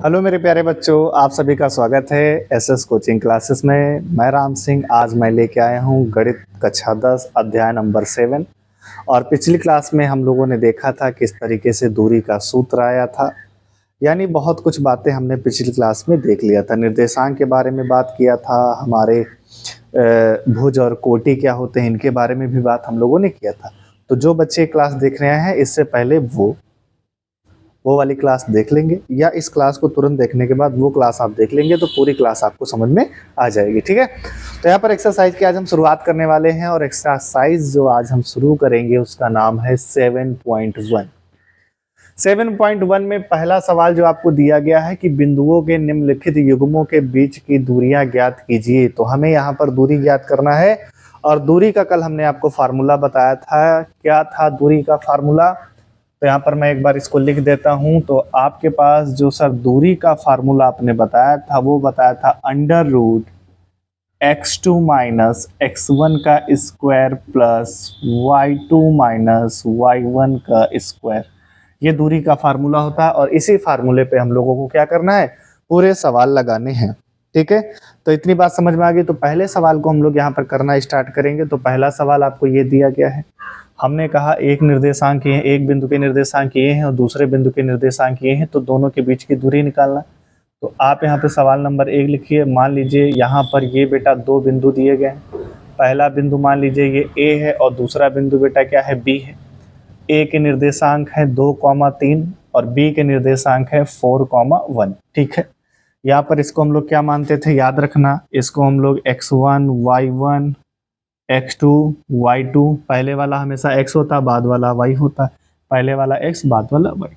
Hello मेरे प्यारे बच्चों, आप सभी का स्वागत है एसएस कोचिंग क्लासेस में। मैं राम सिंह आज मैं लेके आया हूँ गणित कक्षा 10 अध्याय नंबर 7। और पिछली क्लास में हम लोगों ने देखा था किस तरीके से दूरी का सूत्र आया था। यानी बहुत कुछ बातें हमने पिछली क्लास में देख लिया था। निर्देशांक के बारे में बात किया था, हमारे भुज और कोटि क्या होते हैं इनके बारे में भी बात हम लोगों ने किया था। तो जो बच्चे क्लास देख रहे हैं इससे पहले वो वाली क्लास देख लेंगे, या इस क्लास को तुरंत देखने के बाद वो क्लास आप देख लेंगे तो पूरी क्लास आपको समझ में आ जाएगी। ठीक है, तो यहाँ पर एक्सरसाइज की आज हम शुरुआत करने वाले हैं और एक्सरसाइज जो आज हम शुरू करेंगे उसका नाम है 7.1। 7.1 में पहला सवाल जो आपको दिया गया है कि बिंदुओं के निम्नलिखित युग्मों के बीच की दूरियां ज्ञात कीजिए। तो हमें यहाँ पर दूरी ज्ञात करना है और दूरी का कल हमने आपको फार्मूला बताया था। क्या था दूरी का फार्मूला? तो यहाँ पर मैं एक बार इसको लिख देता हूँ। तो आपके पास जो सर दूरी का फार्मूला आपने बताया था वो बताया था under root x2 minus x1 का square plus y2 minus y1 का स्क्वायर। ये दूरी का फार्मूला होता है और इसी फार्मूले पे हम लोगों को क्या करना है, पूरे सवाल लगाने हैं। ठीक है, तो इतनी बात समझ में आ गई। तो पहले सवाल को हम लोग यहाँ पर करना स्टार्ट करेंगे। तो पहला सवाल आपको ये दिया गया है, हमने कहा एक निर्देशांक ये है, एक बिंदु के निर्देशांक ये हैं और दूसरे बिंदु के निर्देशांक ये हैं, तो दोनों के बीच की दूरी निकालना। तो आप यहाँ पे सवाल नंबर 1 लिखिए। मान लीजिए यहाँ पर ये बेटा दो बिंदु दिए गए हैं। पहला बिंदु मान लीजिए ये ए है और दूसरा बिंदु बेटा क्या है, बी है। ए के निर्देशांक है 2,3 और बी के निर्देशांक है 4,1। ठीक है, यहाँ पर इसको हम लोग क्या मानते थे, याद रखना, इसको हम लोग x1 y1 x2 y2, पहले वाला हमेशा x होता बाद वाला y होता, पहले वाला x बाद वाला y।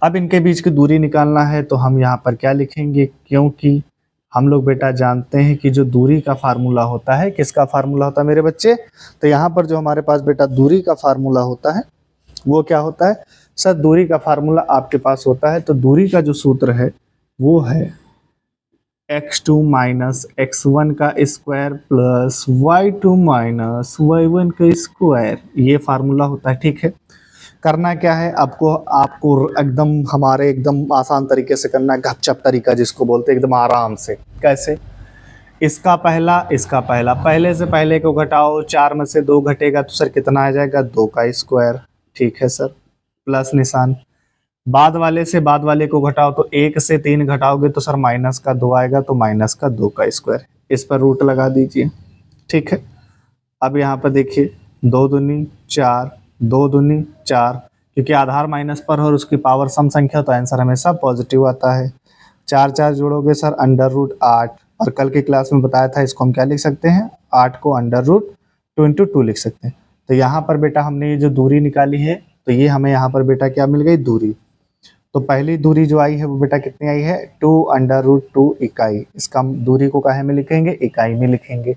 अब इनके बीच की दूरी निकालना है तो हम यहाँ पर क्या लिखेंगे, क्योंकि हम लोग बेटा जानते हैं कि जो दूरी का फार्मूला होता है, किसका फार्मूला होता है मेरे बच्चे, तो यहाँ पर जो हमारे पास बेटा दूरी का फार्मूला होता है वो क्या होता है सर, दूरी का फार्मूला आपके पास होता है। तो दूरी का जो सूत्र है वो है x2 माइनस x1 का square plus y2 minus y1 का स्क्वायर, ये फार्मूला होता है। ठीक है, करना क्या है आपको एकदम हमारे एकदम आसान तरीके से करना है, गपचप तरीका जिसको बोलते हैं, एकदम आराम से। कैसे? इसका पहला पहले से पहले को घटाओ, 4 में से 2 घटेगा तो सर कितना आ जाएगा, 2 का स्क्वायर। ठीक है सर, प्लस निशान। बाद वाले से बाद वाले को घटाओ तो 1 से 3 घटाओगे तो सर माइनस का 2 आएगा, तो माइनस का 2 का स्क्वायर। इस पर रूट लगा दीजिए। ठीक है, अब यहाँ पर देखिए 2 दूनी 4, 2 दूनी 4, क्योंकि आधार माइनस पर और उसकी पावर सम संख्या तो आंसर हमेशा पॉजिटिव आता है। 4 4 जोड़ोगे सर अंडर रूट 8, और कल की क्लास में बताया था इसको हम क्या लिख सकते हैं, 8 को अंडर रूट 2 इंटू 2 लिख सकते हैं। तो यहाँ पर बेटा हमने ये जो दूरी निकाली है तो ये हमें यहाँ पर बेटा क्या मिल गई, दूरी। तो पहली दूरी जो आई है वो बेटा कितनी आई है, 2 अंडर रूट 2 इकाई। इसका दूरी को काहे में लिखेंगे, इकाई में लिखेंगे।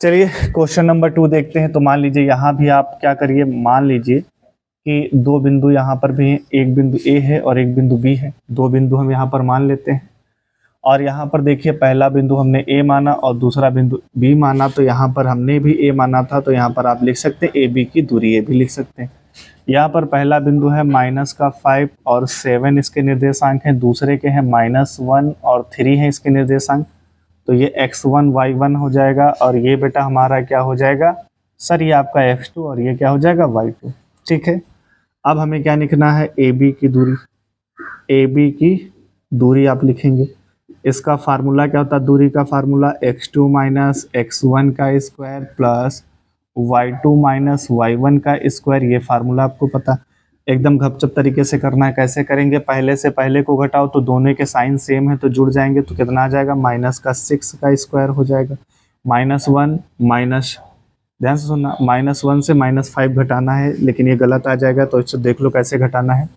चलिए क्वेश्चन नंबर 2 देखते हैं। तो मान लीजिए यहाँ भी आप क्या करिए, मान लीजिए कि दो बिंदु यहाँ पर भी हैं, एक बिंदु ए है और एक बिंदु बी है। दो बिंदु हम यहाँ पर मान लेते हैं और यहाँ पर देखिए पहला बिंदु हमने ए माना और दूसरा बिंदु बी माना। तो यहाँ पर हमने भी ए माना था, तो यहाँ पर आप लिख सकते हैं ए बी की दूरी, ए भी लिख सकते हैं। यहाँ पर पहला बिंदु है -5 और 7 इसके निर्देशांक हैं, दूसरे के हैं -1 और 3 है इसके निर्देशांक। तो ये x1 y1 हो जाएगा और ये बेटा हमारा क्या हो जाएगा सर, ये आपका x2 और ये क्या हो जाएगा y2। ठीक है, अब हमें क्या लिखना है, AB की दूरी। AB की दूरी आप लिखेंगे। इसका फार्मूला क्या होता है, दूरी का फार्मूला x2 माइनस x1 का square plus y2 minus y1 का स्क्वायर। ये फार्मूला आपको पता, एकदम घपचप तरीके से करना है। कैसे करेंगे, पहले से पहले को घटाओ तो दोनों के साइन सेम है तो जुड़ जाएंगे, तो कितना आ जाएगा, -6 का स्क्वायर हो जाएगा। -1 माइनस, ध्यान से सुनना, -1 से -5 घटाना है, लेकिन ये गलत आ जाएगा तो इसको देख लो कैसे घटाना है।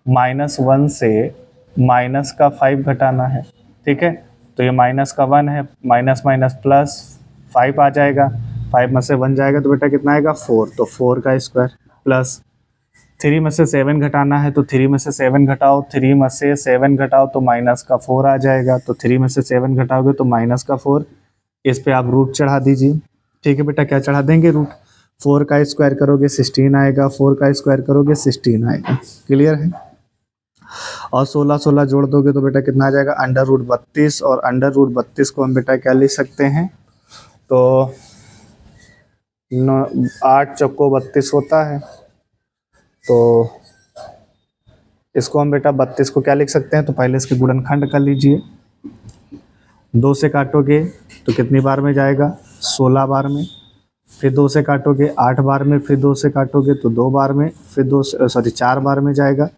-1 से -5 घटाना है। ठीक है, तो ये -1 है, माइनस माइनस प्लस 5 आ जाएगा, 5 में से 1 जाएगा तो बेटा कितना आएगा, 4। तो 4 का स्क्वायर प्लस 3 में से 7 घटाना है, तो 3 में से 7 घटाओ, 3 में से 7 घटाओ तो माइनस का 4 आ जाएगा। तो 3 में से 7 घटाओगे तो माइनस का 4, इस पे आप रूट चढ़ा दीजिए। ठीक है बेटा, क्या चढ़ा देंगे, रूट। 4 का स्क्वायर करोगे 16 आएगा, 4 का स्क्वायर करोगे 16 आएगा। क्लियर है? और 16 16 जोड़ दोगे तो बेटा कितना आ जाएगा, √32। और √32 को हम बेटा क्या लिख सकते हैं, तो 8 चौको 32 होता है। तो इसको हम बेटा 32 को क्या लिख सकते हैं, तो पहले इसके गुणनखंड कर लीजिए। 2 से काटोगे तो कितनी बार में जाएगा, 16 बार में। फिर 2 से काटोगे 8 बार में, फिर 2 से काटोगे तो 2 बार में, फिर 4 बार में जाएगा।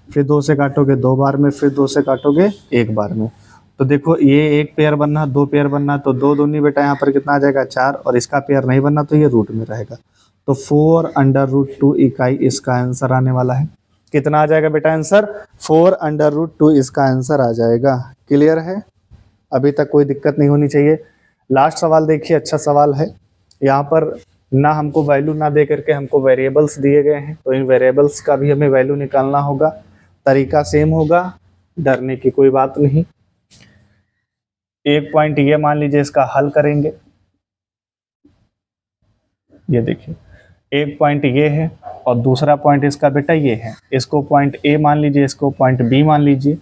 फिर 2 से काटोगे 2 बार में, फिर 2 से काटोगे 1 बार में। तो देखो ये एक पेयर बनना, 2 पेयर बनना, तो 2 दूनी बेटा यहाँ पर कितना आ जाएगा, 4। और इसका पेयर नहीं बनना तो ये रूट में रहेगा। तो 4√2 इकाई इसका आंसर आने वाला है। कितना आ जाएगा बेटा आंसर, 4√2 इसका आंसर आ जाएगा। क्लियर है, अभी तक कोई दिक्कत नहीं होनी चाहिए। लास्ट सवाल देखिए, अच्छा सवाल है। यहाँ पर ना हमको वैल्यू ना दे करके हमको वेरिएबल्स दिए गए हैं, तो इन वेरिएबल्स का भी हमें वैल्यू निकालना होगा। तरीका सेम होगा, डरने की कोई बात नहीं। एक पॉइंट ये मान लीजिए इसका हल करेंगे, ये देखिए एक पॉइंट ये है और दूसरा पॉइंट इसका बेटा ये है। इसको पॉइंट ए मान लीजिए, इसको पॉइंट बी मान लीजिए।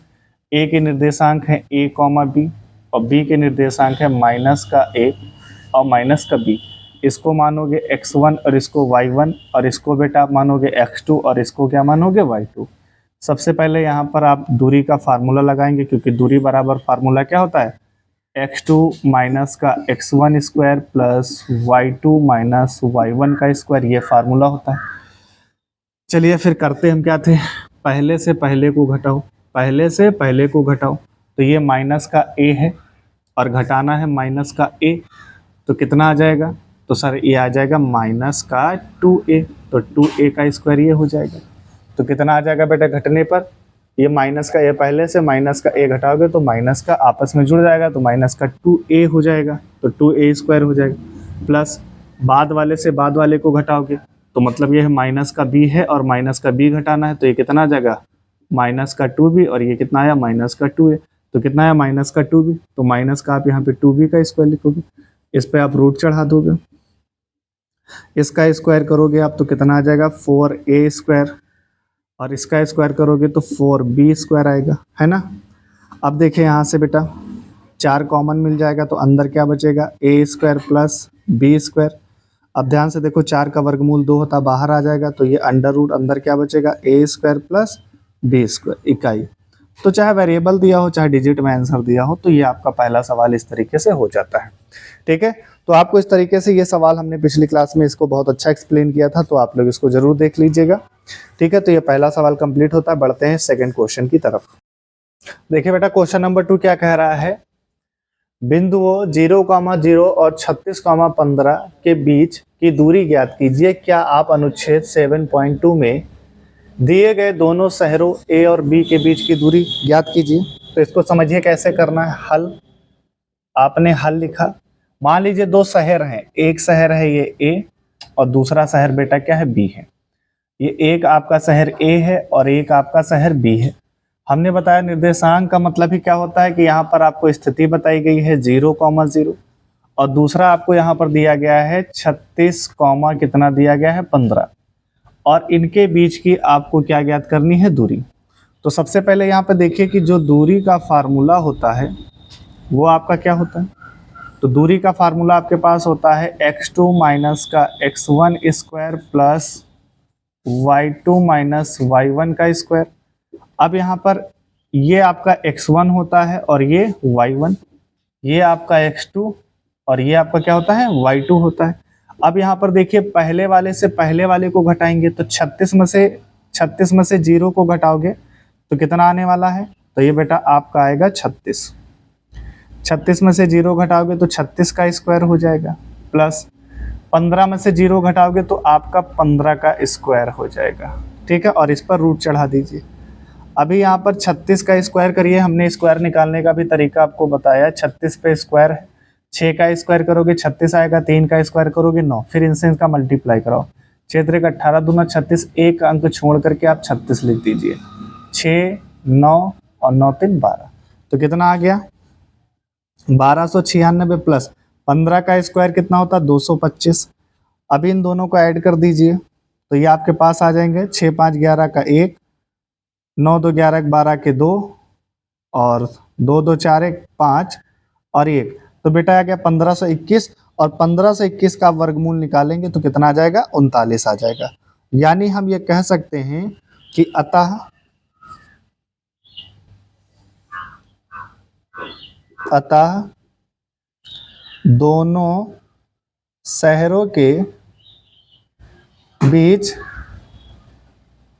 ए के निर्देशांक है a, b और b के निर्देशांक है -a और -b। इसको मानोगे x1 और इसको y1 और इसको बेटा आप मानोगे x2 और इसको क्या मानोगे y2। सबसे पहले यहाँ पर आप दूरी का फार्मूला लगाएंगे, क्योंकि दूरी बराबर फार्मूला क्या होता है, x2 माइनस का x1 square plus y2 minus y1 का स्क्वायर, ये फार्मूला होता है। चलिए फिर करते हम क्या थे, पहले से पहले को घटाओ, पहले से पहले को घटाओ। तो ये माइनस का a है और घटाना है माइनस का a, तो कितना आ जाएगा, तो सर ये आ जाएगा माइनस का 2a। तो 2a का स्क्वायर ये हो जाएगा। तो कितना आ जाएगा बेटा घटने पर, ये माइनस का a पहले से माइनस का a घटाओगे तो माइनस का आपस में जुड़ जाएगा, तो माइनस का 2a हो जाएगा, तो 2a स्क्वायर हो जाएगा। प्लस बाद वाले से बाद वाले को घटाओगे तो मतलब ये है माइनस का b है और माइनस का b घटाना है, तो ये कितना आ जाएगा माइनस का 2b और ये कितना आया माइनस का 2a। तो कितना आया माइनस का 2b, तो माइनस का आप यहाँ पे 2b का स्क्वायर लिखोगे, इस पे आप रूट चढ़ा दोगे, इसका स्क्वायर करोगे आप तो कितना आ जाएगा 4a स्क्वायर और इसका स्क्वायर करोगे तो 4b स्क्वायर आएगा, है ना। अब देखिए यहाँ से बेटा 4 कॉमन मिल जाएगा तो अंदर क्या बचेगा, a square plus b square. अब ध्यान से देखो 4 का वर्गमूल 2 होता बाहर आ जाएगा, तो ये अंडर रूट अंदर क्या बचेगा, a square plus b square इकाई। तो चाहे वेरिएबल दिया हो चाहे डिजिट में आंसर दिया हो, तो ये आपका पहला सवाल इस तरीके से हो जाता है। ठीक है, तो आपको इस तरीके से ये सवाल हमने पिछली क्लास में इसको बहुत अच्छा एक्सप्लेन किया था, तो आप लोग इसको जरूर देख लीजिएगा। ठीक है, तो ये पहला सवाल कंप्लीट होता है। बढ़ते हैं सेकंड क्वेश्चन की तरफ। देखिए बेटा क्वेश्चन नंबर 2 क्या कह रहा है, बिंदुओं 0,0 और 36,15 के बीच की दूरी ज्ञात कीजिए। क्या आप अनुच्छेद 7.2 में दिए गए दोनों शहरों ए और बी के बीच की दूरी ज्ञात कीजिए। तो इसको समझिए कैसे करना है हल। आपने हल लिखा, मान लीजिए 2 शहर हैं, एक शहर है ये ए और दूसरा शहर बेटा क्या है बी है। ये एक आपका शहर ए है और एक आपका शहर बी है। हमने बताया निर्देशांक का मतलब ही क्या होता है कि यहाँ पर आपको स्थिति बताई गई है 0,0 और दूसरा आपको यहाँ पर दिया गया है 36, कितना दिया गया है 15 और इनके बीच की आपको क्या ज्ञात करनी है, दूरी। तो सबसे पहले यहाँ पे देखिए कि जो दूरी का फार्मूला होता है वो आपका क्या होता है, तो दूरी का फार्मूला आपके पास होता है x2 माइनस का x1 square plus y2 minus y1 का स्क्वायर। अब यहाँ पर ये आपका x1 होता है और ये y1, ये आपका x2 और ये आपका क्या होता है y2 होता है। अब यहाँ पर देखिए पहले वाले से पहले वाले को घटाएंगे तो 36 में से 0 को घटाओगे तो कितना आने वाला है, तो ये बेटा आपका आएगा 36। 36 में से 0 घटाओगे तो 36 का स्क्वायर हो जाएगा, प्लस 15 में से 0 घटाओगे तो आपका 15 का स्क्वायर हो जाएगा। ठीक है, और इस पर रूट चढ़ा दीजिए। अभी यहाँ पर 36 का स्क्वायर करिए, हमने स्क्वायर निकालने का भी तरीका आपको बताया। 36 पे स्क्वायर है, 6 का स्क्वायर करोगे 36 आएगा, 3 का स्क्वायर करोगे 9, फिर इनसे इनका मल्टीप्लाई कराओ। क्षेत्र का 18 दूना 36, एक अंक छोड़ करके आप 36 लिख दीजिए। 6, 9 और 9 3 12, तो कितना आ गया 1296 प्लस 15 का स्क्वायर कितना होता है 225। अभी इन दोनों को ऐड कर दीजिए तो ये आपके पास आ जाएंगे 6 5 11 का 1 9 2 11 12 के 2 और 2 2 4 1 5 और 1, तो बेटा आ गया 1521 और 1521 का वर्गमूल निकालेंगे तो कितना आ जाएगा 39 आ जाएगा। यानी हम ये कह सकते हैं कि अतः दोनों शहरों के बीच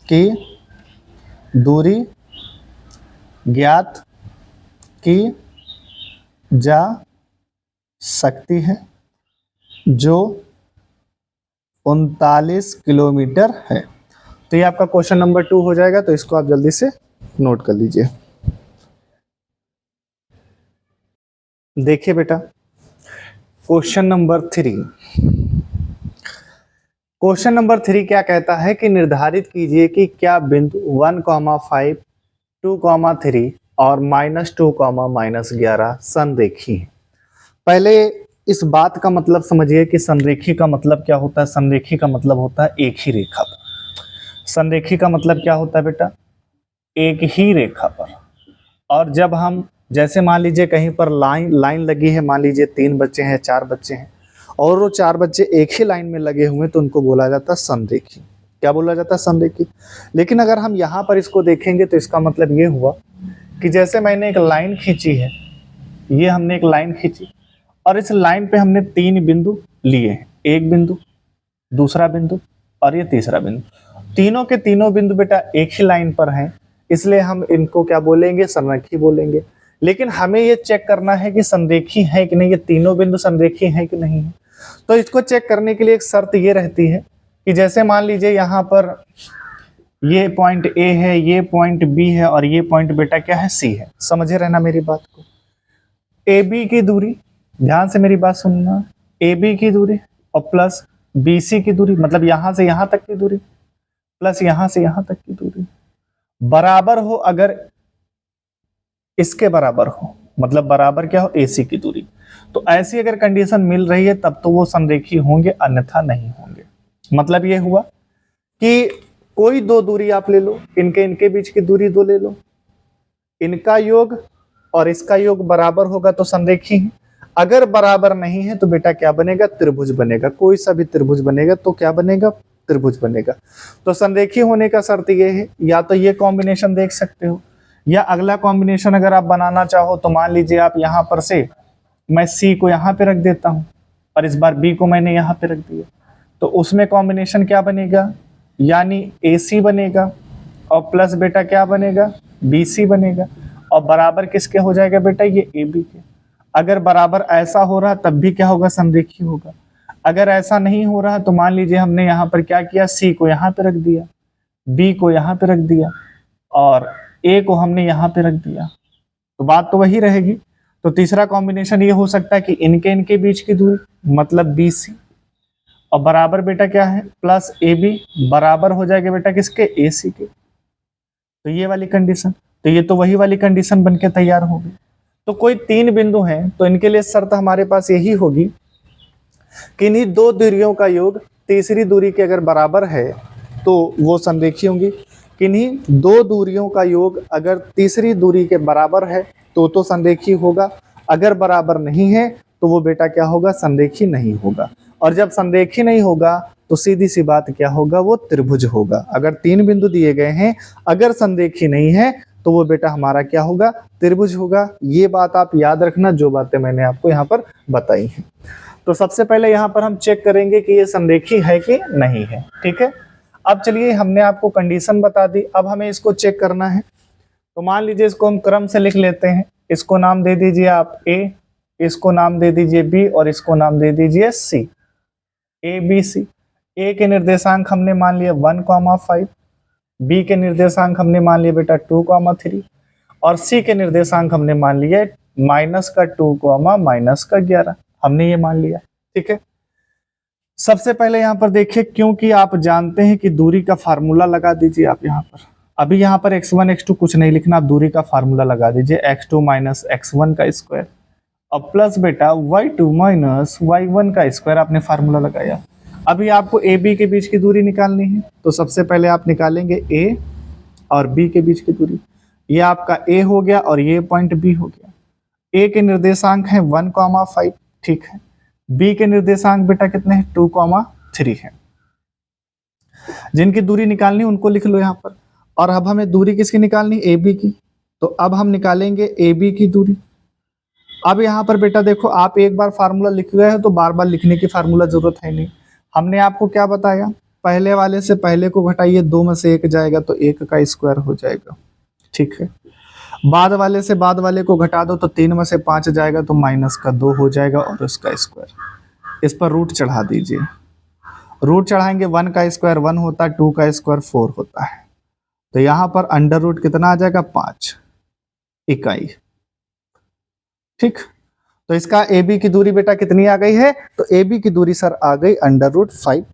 की दूरी ज्ञात की जा सकती है जो 39 किलोमीटर है। तो ये आपका क्वेश्चन नंबर 2 हो जाएगा, तो इसको आप जल्दी से नोट कर लीजिए। देखिए बेटा क्वेश्चन नंबर 3, क्वेश्चन नंबर 3 क्या कहता है कि निर्धारित कीजिए कि क्या बिंदु 1, 5, 2, 3 और -2, -11 संरेखी है। पहले इस बात का मतलब समझिए कि संरेखी का मतलब क्या होता है। संरेखी का मतलब होता है एक ही रेखा पर। संरेखी का मतलब क्या होता है बेटा, एक ही रेखा पर। और जब हम जैसे मान लीजिए कहीं पर लाइन लगी है, मान लीजिए 3 बच्चे हैं 4 बच्चे हैं और वो 4 बच्चे एक ही लाइन में लगे हुए हैं, तो उनको बोला जाता है संरेखी। क्या बोला जाता है, संरेखी। लेकिन अगर हम यहाँ पर इसको देखेंगे तो इसका मतलब ये हुआ कि जैसे मैंने एक लाइन खींची है, ये हमने एक लाइन खींची और इस लाइन पे हमने 3 बिंदु लिए हैं, एक बिंदु, दूसरा बिंदु और ये तीसरा बिंदु। तीनों के तीनों बिंदु बेटा एक ही लाइन पर हैं, इसलिए हम इनको क्या बोलेंगे, संरेखी बोलेंगे। लेकिन हमें ये चेक करना है कि संरेखी है कि नहीं, ये तीनों बिंदु संरेखी है कि नहीं है। तो इसको चेक करने के लिए एक शर्त ये रहती है कि जैसे मान लीजिए यहाँ पर ये पॉइंट ए है, ये पॉइंट बी है और ये पॉइंट बेटा क्या है, सी है। समझे रहना मेरी बात को। ए बी की दूरी, ध्यान से मेरी बात सुनना, ए बी की दूरी और प्लस बी सी की दूरी, मतलब यहां से यहां तक की दूरी प्लस यहां से यहां तक की दूरी बराबर हो। अगर इसके बराबर हो, मतलब बराबर क्या हो, ए सी की दूरी। तो ऐसी अगर कंडीशन मिल रही है तब तो वो संरेखी होंगे, अन्यथा नहीं होंगे। मतलब ये हुआ कि कोई 2 दूरी आप ले लो, इनके बीच की दूरी 2 ले लो, इनका योग और इसका योग बराबर होगा तो संरेखी है। अगर बराबर नहीं है तो बेटा क्या बनेगा, त्रिभुज बनेगा। कोई सा भी त्रिभुज बनेगा तो क्या बनेगा, त्रिभुज बनेगा। तो संरेखी होने का शर्त ये है, या तो ये कॉम्बिनेशन देख सकते हो, या अगला कॉम्बिनेशन अगर आप बनाना चाहो तो मान लीजिए आप यहाँ पर से मैं सी को यहाँ पे रख देता हूँ और इस बार बी को मैंने यहाँ पे रख दिया, तो उसमें कॉम्बिनेशन क्या बनेगा, यानी ए सी बनेगा और प्लस बेटा क्या बनेगा, बी सी बनेगा और बराबर किसके हो जाएगा बेटा, ये ए बी के। अगर बराबर ऐसा हो रहा तब भी क्या होगा, संरेखी होगा। अगर ऐसा नहीं हो रहा तो मान लीजिए हमने यहाँ पर क्या किया, सी को यहाँ पे रख दिया, बी को यहाँ पे रख दिया और ए को हमने यहाँ पे रख दिया, तो बात तो वही रहेगी। तो तीसरा कॉम्बिनेशन ये हो सकता है कि इनके बीच की दूरी मतलब बी सी और बराबर बेटा क्या है, प्लस ए बी बराबर हो जाएगा बेटा किसके, ए सी के। तो ये वाली कंडीशन, तो ये तो वही वाली कंडीशन बनके तैयार होगी। तो कोई 3 बिंदु हैं तो इनके लिए शर्त हमारे पास यही होगी कि इन्हीं 2 दूरियों का योग तीसरी दूरी के अगर बराबर है तो वो संरेखी होंगी। किन्हीं 2 दूरियों का योग अगर तीसरी दूरी के बराबर है तो संरेखी होगा। अगर बराबर नहीं है तो वो बेटा क्या होगा, संरेखी नहीं होगा। और जब संरेखी नहीं होगा तो सीधी सी बात क्या होगा, वो त्रिभुज होगा। अगर 3 बिंदु दिए गए हैं, अगर संरेखी नहीं है तो वो बेटा हमारा क्या होगा, त्रिभुज होगा। ये बात आप याद रखना, जो बातें मैंने आपको यहाँ पर बताई हैं। तो सबसे पहले यहाँ पर हम चेक करेंगे कि ये संरेखी है कि नहीं है, ठीक है। अब चलिए, हमने आपको कंडीशन बता दी, अब हमें इसको चेक करना है। तो मान लीजिए इसको हम क्रम से लिख लेते हैं। इसको नाम दे दीजिए आप ए, इसको नाम दे दीजिए बी और इसको नाम दे दीजिए सी, ए बी सी। ए के निर्देशांक हमने मान लिया 1,5, बी के निर्देशांक हमने मान लिया बेटा 2,3 और सी के निर्देशांक हमने मान लिया -2, -11 हमने ये मान लिया, ठीक है। सबसे पहले यहाँ पर देखिए, क्योंकि आप जानते हैं कि दूरी का फार्मूला लगा दीजिए आप यहाँ पर। अभी यहाँ पर x1 x2 कुछ नहीं लिखना, आप दूरी का फार्मूला लगा दीजिए, x2 - x1 का स्क्वायर और प्लस बेटा y2 - y1 का स्क्वायर आपने फार्मूला लगाया। अभी आपको ए बी के बीच की दूरी निकालनी है, तो सबसे पहले आप निकालेंगे ए और बी के बीच की दूरी, ये आपका ए हो गया और ये पॉइंट बी हो गया। ए के निर्देशांक है 1,5, ठीक है। बी के निर्देशांक बेटा कितने हैं, 2,3 है। जिनकी दूरी निकालनी उनको लिख लो यहाँ पर। और अब हमें दूरी किसकी निकालनी, ए बी की। तो अब हम निकालेंगे ए बी की दूरी। अब यहाँ पर बेटा देखो, आप एक बार फार्मूला लिख गए हो तो बार बार लिखने की फार्मूला जरूरत है नहीं। हमने आपको क्या बताया, पहले वाले से पहले को घटाइए, 2 में से 1 जाएगा तो 1 का स्क्वायर हो जाएगा, ठीक है। बाद वाले से बाद वाले को घटा दो तो 3 में से 5 जाएगा तो -2 हो जाएगा और उसका स्क्वायर। इस पर रूट चढ़ा दीजिए। रूट चढ़ाएंगे, 1 का स्क्वायर 1 होता है, 2 का स्क्वायर 4 होता है। तो यहाँ पर अंडर रूट कितना आ जाएगा, 5 इकाई, ठीक। तो इसका ए बी की दूरी बेटा कितनी आ गई है, तो ए बी की दूरी सर आ गई √5।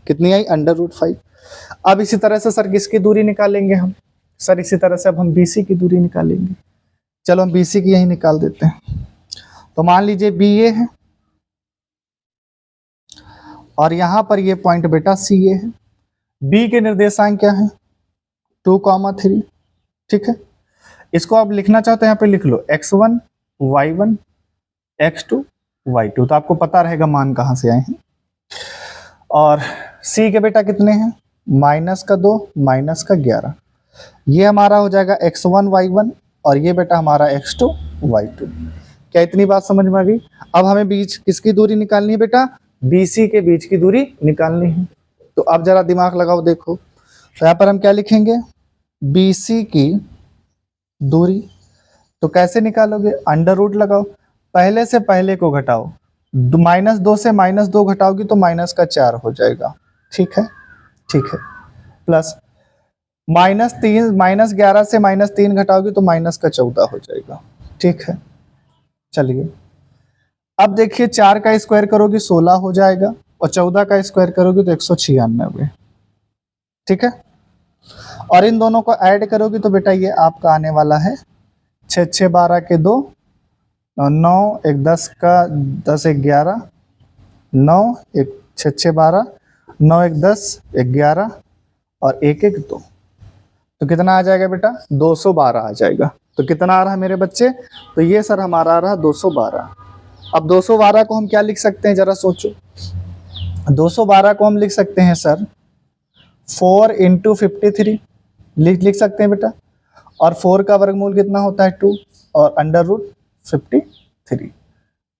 कितनी आई, √5। अब इसी तरह से सर किसकी दूरी निकालेंगे हम, सर इसी तरह से अब हम BC की दूरी निकालेंगे। चलो हम BC की यही निकाल देते हैं। तो मान लीजिए BA है और यहां पर ये पॉइंट बेटा CA है। B के निर्देशांक क्या है, 2,3, ठीक है। इसको आप लिखना चाहते हैं यहाँ पे लिख लो, x1 y1 x2 y2, तो आपको पता रहेगा मान कहाँ से आए हैं। और C के बेटा कितने हैं, -2 -11, ये हमारा हो जाएगा x1 y1 और ये बेटा हमारा x2 y2। क्या इतनी बात समझ में आ गई। अब हमें बीच किसकी दूरी निकालनी है बेटा, BC के बीच की दूरी निकालनी है। तो अब जरा दिमाग लगाओ, देखो तो यहाँ पर हम क्या लिखेंगे, BC की दूरी। तो कैसे निकालोगे, अंडर रूट लगाओ, पहले से पहले को घटाओ, -2 से -2 घटाओगी तो -4 हो जाएगा, ठीक है, ठीक है। प्लस -3 -11 से -3 घटाओगी तो -14 हो जाएगा, ठीक है। चलिए अब देखिए, 4 का स्क्वायर करोगी 16 हो जाएगा और 14 का स्क्वायर करोगी तो 196, ठीक है। और इन दोनों को ऐड करोगी तो बेटा ये आपका आने वाला है 6 6 12 के 2, 9 1 10 का 10 1 11, 9 1 6 6 12, 9 1 10 11 और 1 1 2। तो कितना आ जाएगा बेटा, 212 आ जाएगा। तो कितना आ रहा है मेरे बच्चे, तो ये सर हमारा आ रहा 212। अब 212 को हम क्या लिख सकते हैं, जरा सोचो। 212 को हम लिख सकते हैं सर 4 × 53 लिख सकते हैं बेटा। और 4 का वर्गमूल कितना होता है, 2 और √53,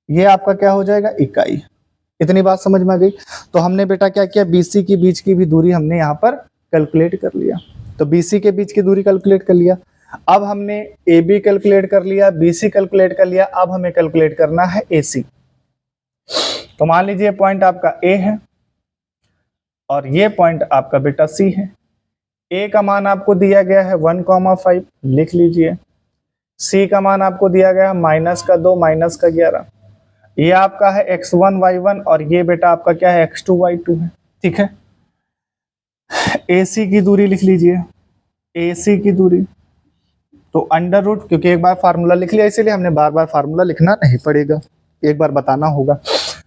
ये आपका क्या हो जाएगा, इकाई। इतनी बात समझ में आ गई। तो हमने बेटा क्या किया, BC के बीच की भी दूरी हमने यहाँ पर कैलकुलेट कर लिया। तो BC के बीच की दूरी कैलकुलेट कर लिया। अब हमने AB कैलकुलेट कर लिया, BC कैलकुलेट कर लिया, अब हमें कैलकुलेट करना है AC। तो मान लीजिए पॉइंट आपका A है और ये पॉइंट आपका बेटा C है। A का मान आपको दिया गया है 1,5, लिख लीजिए। C का मान आपको दिया गया है -2 -11, ये आपका है x1 y1 और ये बेटा आपका क्या है, x2 y2 है, ठीक है। AC की दूरी लिख लीजिए, AC की दूरी तो अंडर रूट, क्योंकि एक बार फार्मूला लिख लिया इसीलिए हमने बार बार फार्मूला लिखना नहीं पड़ेगा, एक बार बताना होगा।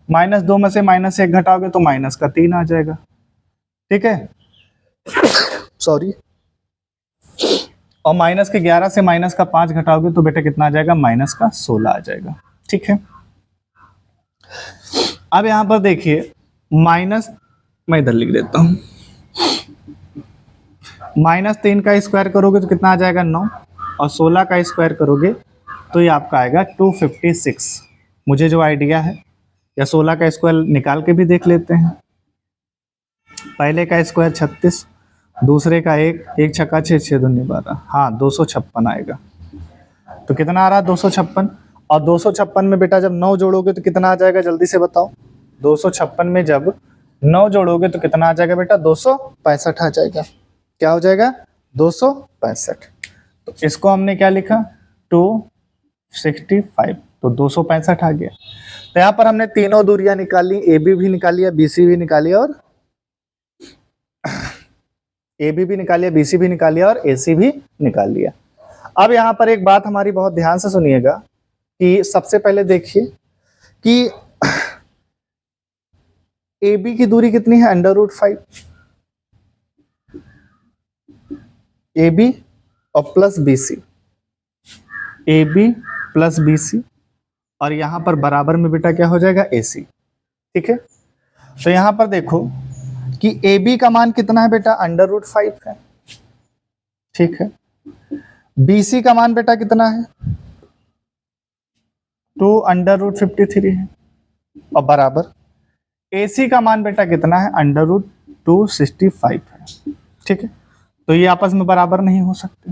-2 में से -1 घटाओगे तो -3 आ जाएगा, ठीक है, सॉरी। और -11 से -5 घटाओगे तो बेटा कितना आ जाएगा, -16 आ जाएगा, ठीक है। अब यहां पर देखिए माइनस, मैं इधर लिख देता हूं, -3 का स्क्वायर करोगे तो कितना आ जाएगा, 9 और 16 का स्क्वायर करोगे तो ये आपका आएगा 256। मुझे जो आइडिया है, या 16 का स्क्वायर निकाल के भी देख लेते हैं। पहले का स्क्वायर 36, दूसरे का 1 1 छक्का 6 6 दूनी 12, हाँ 256 आएगा। तो कितना आ रहा है, 256। और 256 में बेटा जब 9 जोड़ोगे तो कितना आ जाएगा, जल्दी से बताओ। 256 में जब 9 जोड़ोगे तो कितना आ जाएगा बेटा, 265 आ जाएगा। क्या हो जाएगा, 265। तो इसको हमने क्या लिखा, 265, तो 265 आ गया। तो यहाँ पर हमने तीनों दूरियां निकाली, AB भी निकाली है, BC भी निकाली और AB भी निकालिए, BC भी निकालिए और AC भी निकाल लिया। अब यहाँ पर एक बात हमारी बहुत ध्यान से सुनिएगा कि सबसे पहले देखिए कि AB की दूरी कितनी है, √5। ए बी और plus B C, A B plus B C, और यहां पर बराबर में बेटा क्या हो जाएगा, ए सी। ठीक है, तो यहां पर देखो कि ए बी का मान कितना है बेटा, √5 है। ठीक है, बी सी का मान बेटा कितना है, 2 √53 है, और बराबर ए सी का मान बेटा कितना है, √265 है। ठीक है, तो ये आपस में बराबर नहीं हो सकते,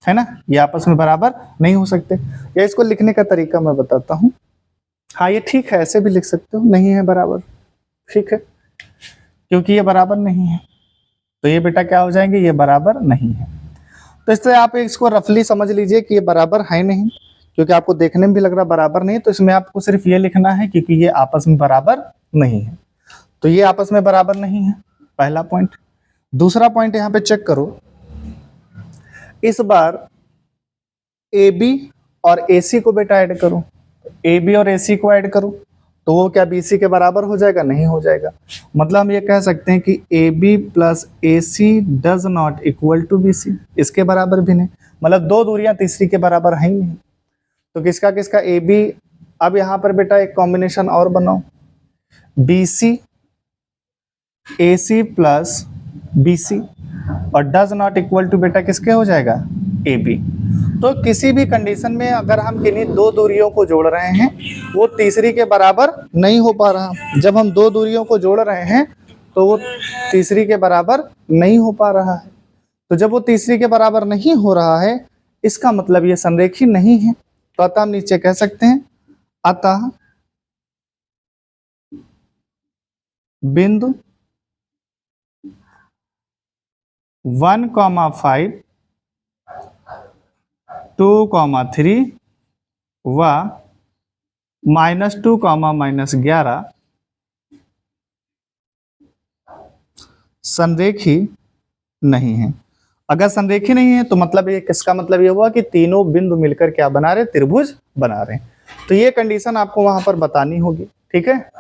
है ना, ये आपस में बराबर नहीं हो सकते। या इसको लिखने का तरीका मैं बताता हूं। हाँ ये ठीक है, ऐसे भी लिख सकते हो, नहीं है बराबर। ठीक है, क्योंकि ये बराबर नहीं है, तो ये बेटा क्या हो जाएंगे, ये बराबर नहीं है। तो इससे आप इसको रफली समझ लीजिए कि ये बराबर है नहीं, क्योंकि आपको देखने में भी लग रहा बराबर नहीं, तो इसमें आपको सिर्फ ये लिखना है क्योंकि ये आपस में बराबर नहीं है। तो ये आपस में बराबर नहीं है, पहला पॉइंट। दूसरा पॉइंट यहाँ पे चेक करो, इस बार ए बी और ए सी को बेटा ऐड करो, ए बी और ए सी को ऐड करो, तो वो क्या बी सी के बराबर हो जाएगा, नहीं हो जाएगा। मतलब हम ये कह सकते हैं कि A B plus A C does not equal to B C, इसके बराबर भी नहीं, मतलब दो दूरियां तीसरी के बराबर है ही नहीं। तो किसका किसका, ए बी, अब यहाँ पर बेटा एक कॉम्बिनेशन और बनाओ, बी सी ए सी प्लस बी सी, और डज नॉट इक्वल टू बेटा किसके हो जाएगा, ए बी। तो किसी भी कंडीशन में अगर हम किन्हीं दो दूरियों को जोड़ रहे हैं, वो तीसरी के बराबर नहीं हो पा रहा। जब हम दो दूरियों को जोड़ रहे हैं तो वो तीसरी के बराबर नहीं हो पा रहा है। तो जब वो तीसरी के बराबर नहीं हो रहा है, इसका मतलब ये संरेखी नहीं है। तो अतः हम नीचे कह सकते हैं, अतः बिंदु 1,5 2,3 व -2, -11 संरेखी नहीं है। अगर संरेखी नहीं है तो मतलब ये किसका मतलब ये हुआ कि तीनों बिंदु मिलकर क्या बना रहे, त्रिभुज बना रहे हैं। तो ये कंडीशन आपको वहां पर बतानी होगी। ठीक है,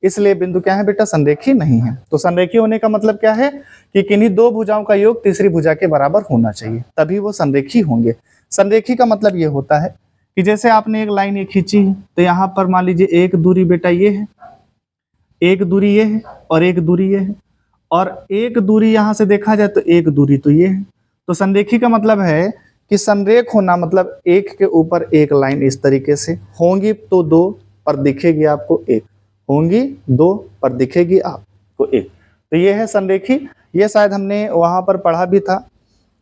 इसलिए बिंदु क्या है बेटा, संरेखी नहीं है। तो संरेखी होने का मतलब क्या है कि किन्हीं दो भुजाओं का योग तीसरी भुजा के बराबर होना चाहिए, तभी वो संरेखी होंगे। संरेखी का मतलब ये होता है कि जैसे आपने एक लाइन ये खींची है, तो यहाँ पर मान लीजिए एक दूरी बेटा ये है, एक दूरी ये है, और एक दूरी ये है, और एक दूरी यहाँ से देखा जाए तो एक दूरी तो ये है। तो संरेखी का मतलब है कि संरेख होना मतलब एक के ऊपर एक लाइन इस तरीके से होंगी तो दो पर दिखेगी आपको एक, होंगी दो पर दिखेगी आपको एक, तो ये है संरेखी। ये शायद हमने वहां पर पढ़ा भी था,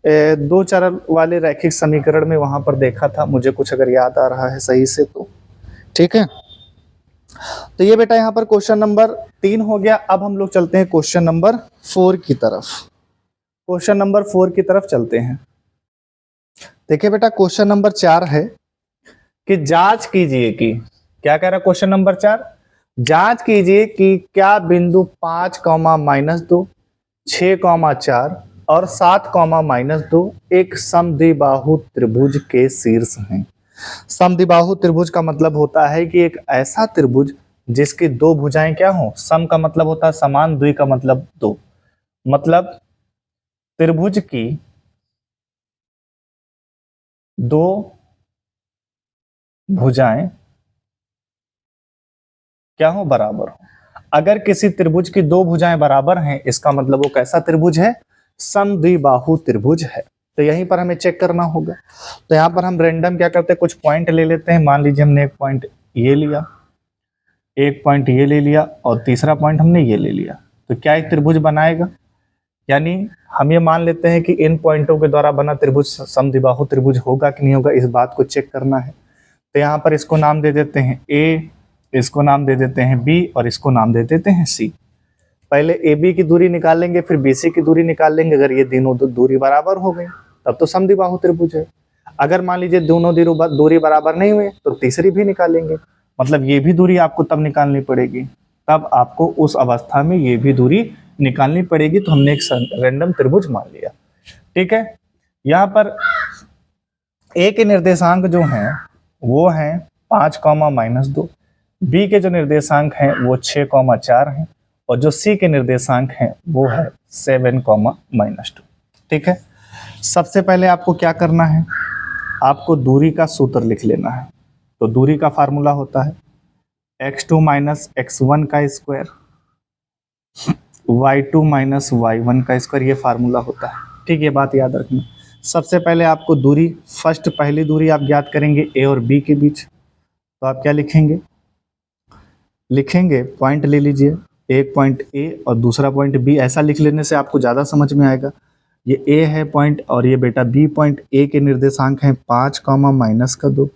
दो चरण वाले रैखिक समीकरण में वहां पर देखा था, मुझे कुछ अगर याद आ रहा है सही से तो। ठीक है, तो ये बेटा यहाँ पर क्वेश्चन नंबर 3 हो गया। अब हम लोग चलते हैं क्वेश्चन नंबर 4 की तरफ। क्वेश्चन नंबर 4 की तरफ चलते हैं। देखिए बेटा क्वेश्चन नंबर 4 है कि जांच कीजिए कि, क्या कह रहा है क्वेश्चन नंबर 4, जांच कीजिए कि क्या बिंदु 5, -2, 6, 4 और 7, -2 एक समद्विबाहु त्रिभुज के शीर्ष हैं। समद्विबाहु त्रिभुज का मतलब होता है कि एक ऐसा त्रिभुज जिसकी दो भुजाएं क्या हो, सम का मतलब होता है समान, द्वि का मतलब दो, मतलब त्रिभुज की दो भुजाएं क्या हो, बराबर हो। अगर किसी त्रिभुज की दो भुजाएं बराबर हैं, इसका मतलब वो कैसा त्रिभुज है, समद्विबाहु त्रिभुज है। तो यहीं पर हमें चेक करना होगा। तो यहाँ पर हम रैंडम क्या करते हैं, कुछ पॉइंट ले लेते हैं। मान लीजिए हमने एक पॉइंट ये लिया, एक पॉइंट ये ले लिया, और तीसरा पॉइंट हमने ये ले लिया, तो क्या एक त्रिभुज बनाएगा। यानी हम ये मान लेते हैं कि इन पॉइंटों के द्वारा बना त्रिभुज समद्विबाहु त्रिभुज होगा कि नहीं होगा, इस बात को चेक करना है। तो यहाँ पर इसको नाम दे देते हैं ए, इसको नाम दे देते हैं बी, और इसको नाम दे देते हैं सी। पहले ए बी की दूरी निकालेंगे, फिर बी सी की दूरी निकालेंगे। अगर ये तीनों दूरी बराबर हो गई तब तो समद्विबाहु त्रिभुज है। अगर मान लीजिए दोनों दूरी बराबर नहीं हुई तो तीसरी भी निकालेंगे, मतलब ये भी दूरी आपको तब निकालनी पड़ेगी, तब आपको उस अवस्था में ये भी दूरी निकालनी पड़ेगी। तो हमने एक रैंडम त्रिभुज मान लिया। ठीक है, यहाँ पर ए के निर्देशांक जो हैं वो हैं 5, -2, बी के जो निर्देशांक हैं वो 6, 4 हैं, और जो सी के निर्देशांक हैं वो है 7, -2। ठीक है, सबसे पहले आपको क्या करना है, आपको दूरी का सूत्र लिख लेना है। तो दूरी का फार्मूला होता है x2 माइनस x1 का स्क्वायर, y2 माइनस y1 का स्क्वायर, ये फार्मूला होता है। ठीक, ये बात याद रखना। सबसे पहले आपको दूरी, फर्स्ट पहली दूरी आप ज्ञात करेंगे a और b के बीच। तो आप क्या लिखेंगे, पॉइंट ले लीजिए, एक पॉइंट a और दूसरा पॉइंट b। ऐसा लिख लेने से आपको ज़्यादा समझ में आएगा। ये a है पॉइंट और ये बेटा b पॉइंट। a के निर्देशांक हैं 5, माइनस का 2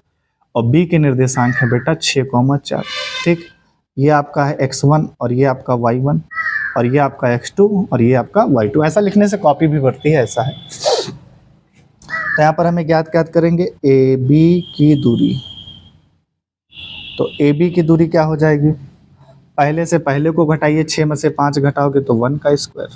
और b के निर्देशांक है बेटा 6, 4। ठीक, ये आपका है x1 और ये आपका y1 और ये आपका x2 और ये आपका y2। ऐसा लिखने से कॉपी भी बढ़ती है, ऐसा है। तो यहाँ पर हमें ज्ञात करेंगे AB की दूरी। तो AB की दूरी क्या हो जाएगी, पहले से पहले को घटाइए, 6 में से 5 घटाओगे तो 1 का स्क्वायर,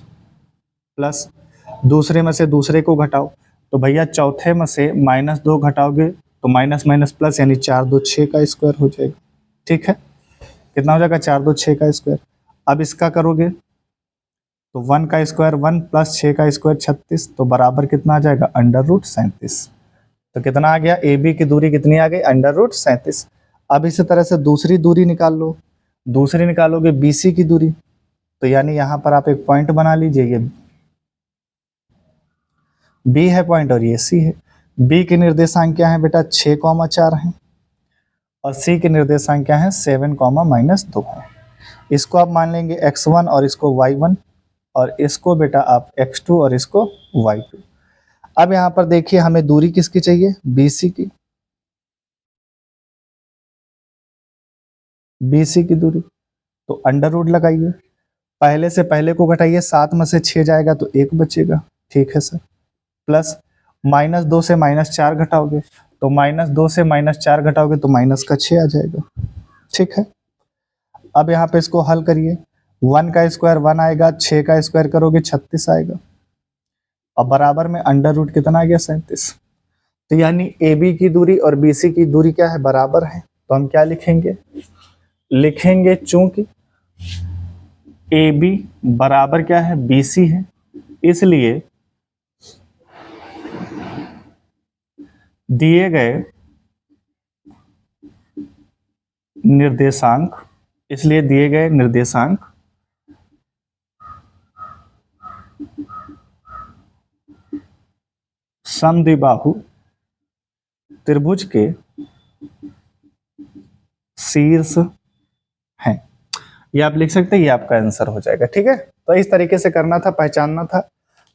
प्लस दूसरे में से दूसरे को घटाओ तो भैया चौथे में से -2 घटाओगे तो माइनस माइनस प्लस, यानी 4 2 6 का स्क्वायर हो जाएगा। ठीक है, कितना हो जाएगा, 4 2 6 का स्क्वायर। अब इसका करोगे तो 1 का स्क्वायर 1 प्लस 6 का स्क्वायर 36, तो बराबर कितना आ जाएगा, √37। तो कितना आ गया, AB की दूरी कितनी आ गई, √37। अब इसी तरह से दूसरी दूरी निकाल लो, दूसरी निकालोगे BC की दूरी। तो यानी यहाँ पर आप एक पॉइंट बना लीजिए, ये B है पॉइंट और ये C है। B के निर्देशांक क्या है बेटा, 6, 4 हैं और C के निर्देशांक क्या है, 7, -2 है। इसको आप मान लेंगे x1 और इसको y1 और इसको बेटा आप x2 और इसको y2। अब यहाँ पर देखिए हमें दूरी किसकी चाहिए, BC की, BC की दूरी। तो अंडर रूट लगाइए, पहले से पहले को घटाइए, 7 में से 6 जाएगा तो 1 बचेगा। ठीक है सर, प्लस -2 से -4 घटाओगे तो -2 से -4 घटाओगे तो -6 आ जाएगा। ठीक है, अब यहाँ पे इसको हल करिए, 1 का स्क्वायर 1 आएगा, 6 का स्क्वायर करोगे 36 आएगा और बराबर में अंडर रूट कितना आ गया, 37। तो यानी AB की दूरी और BC की दूरी क्या है, बराबर है। तो हम क्या लिखेंगे चूंकि AB बराबर क्या है, BC है, इसलिए दिए गए निर्देशांक, समद्विबाहु त्रिभुज के शीर्ष हैं। ये आप लिख सकते हैं, ये आपका आंसर हो जाएगा। ठीक है, तो इस तरीके से करना था, पहचानना था।